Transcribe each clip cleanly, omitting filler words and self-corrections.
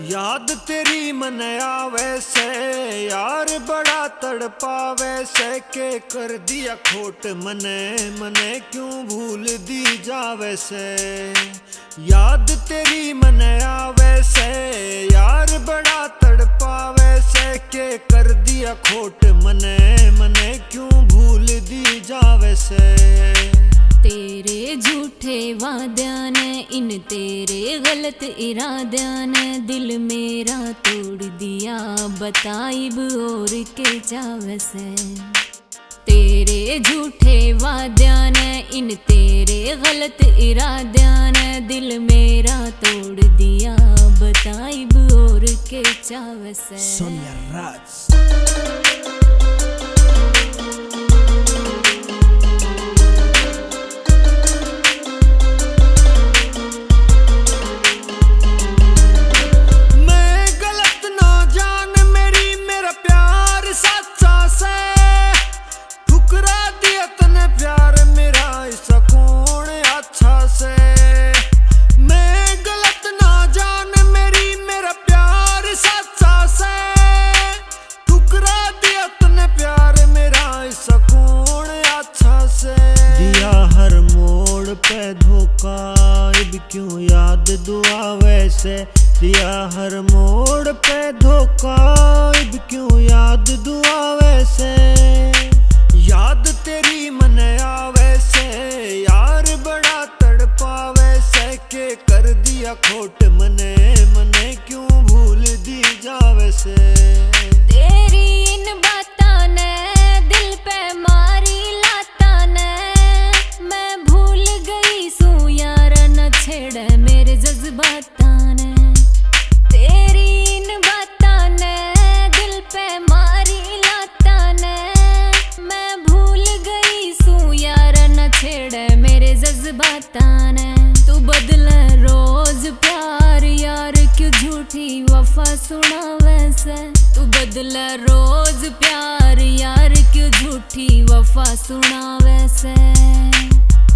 याद तेरी मन आवे से यार बड़ा तड़पावे से के कर दिया खोट मने मने क्यों भूल दी जावे से। याद तेरी मन आवे से यार बड़ा तड़पावे से के कर दिया खोट मने मने क्यों भूल दी जावे से। तेरे झूठे वाद्यां ने इन तेरे गलत इराद्यां ने दिल मेरा तोड़ दिया बताइब और के चाव से। तेरे झूठे वाद्यां ने इन तेरे गलत इराद्यां ने दिल मेरा तोड़ दिया बताइब और के चाव से। सोनिया राज। पे धोखा अब क्यों याद दुआ वैसे दिया हर मोड़ पे धोखा अब क्यों याद दुआ वैसे। याद तेरी मन आवे से यार बड़ा तड़पावे से के कर दिया खोट मने मने क्यों भूल दी जावे से। तेरी इन बातां ने दिल पे मारी लाता ने मैं भूल गई सू यार न छेड़े मेरे जज्बातां ने। तेरी इन बातां ने दिल पे मारी लाता ने मैं भूल गई सू यार न छेड़े मेरे जज्बातां ने। तू बदले रोज प्यार यार क्यों झूठी वफा सुनावे से। तू बदले रोज प्यार यार क्यों झूठी वफा सुनावे से।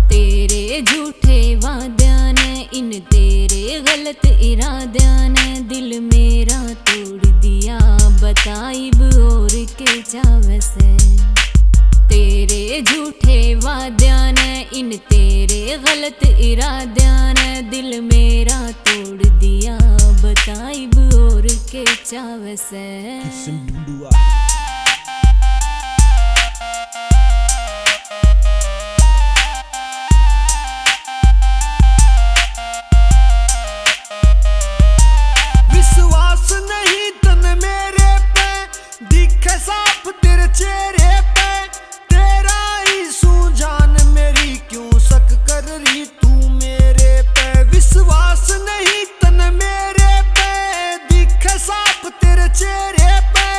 तेरे झूठे वाद्यां ने इन तेरे गलत इराद्यां ने दिल मेरा तोड़ दिया बताइब और के चाव से। तेरे झूठे वाद्यां ने इन तेरे गलत इराद्यां ने दिल मेरा तोड़ दिया बताइब और के चाव से। विश्वास नहीं तन मेरे पे दिखे साफ तेरे चेहरे पे तेरा ही सूझान मेरी क्यों शक कर रही तू मेरे पे। विश्वास नहीं तन मेरे पे दिखे साफ तेरे चेहरे पे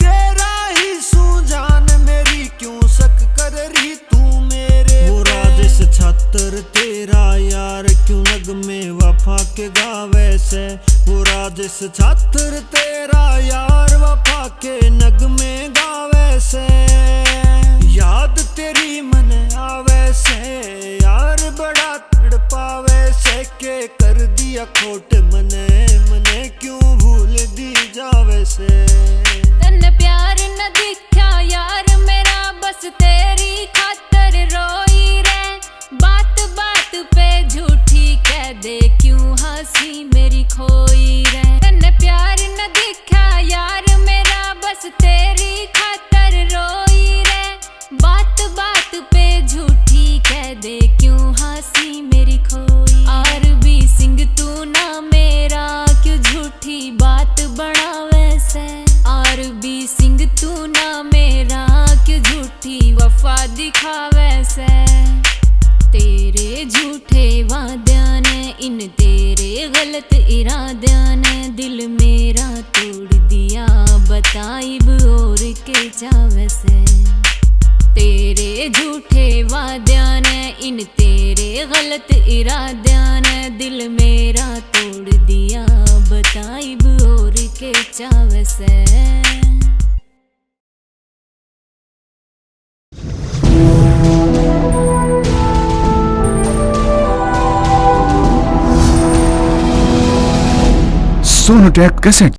तेरा ही सूझान मेरी क्यों शक कर रही तू मेरे। वो राजेश छात्र तेरा यार क्यों नग में वफा के गावे से। वो राजेश छात्र तेरा यार वफा के नग में गावे से। याद तेरी मन आवे से यार बड़ा तड़पावे से के कर दिया खोट मने मने क्यों भूल दी जावे से। तन्ने प्यार न दिखा यार मेरा बस तेरी खातर रोई रे। बात बात पे झूठी कह दे क्यों हंसी मेरी खोई रे। तन्ने प्यार न दिखा यार मेरा बस तेरी खातर रोई रे। बात बात पे झूठी कह दे क्यों हंसी मेरी खोई। आरबी सिंह तू ना मेरा क्यों झूठी बात बनावे से। आरबी सिंह तू ना मेरा क्यों झूठी वफा दिखावे से। तेरे झूठे वाद्यां ने इन तेरे गलत इराद्यां ने दिल मेरा तोड़ दिया बताइब और के चाव से। तेरे झूठे वाद्यां ने इन तेरे गलत इराद्यां ने दिल मेरा तोड़ दिया बताइब और के चाव से। Sonu tech cassette.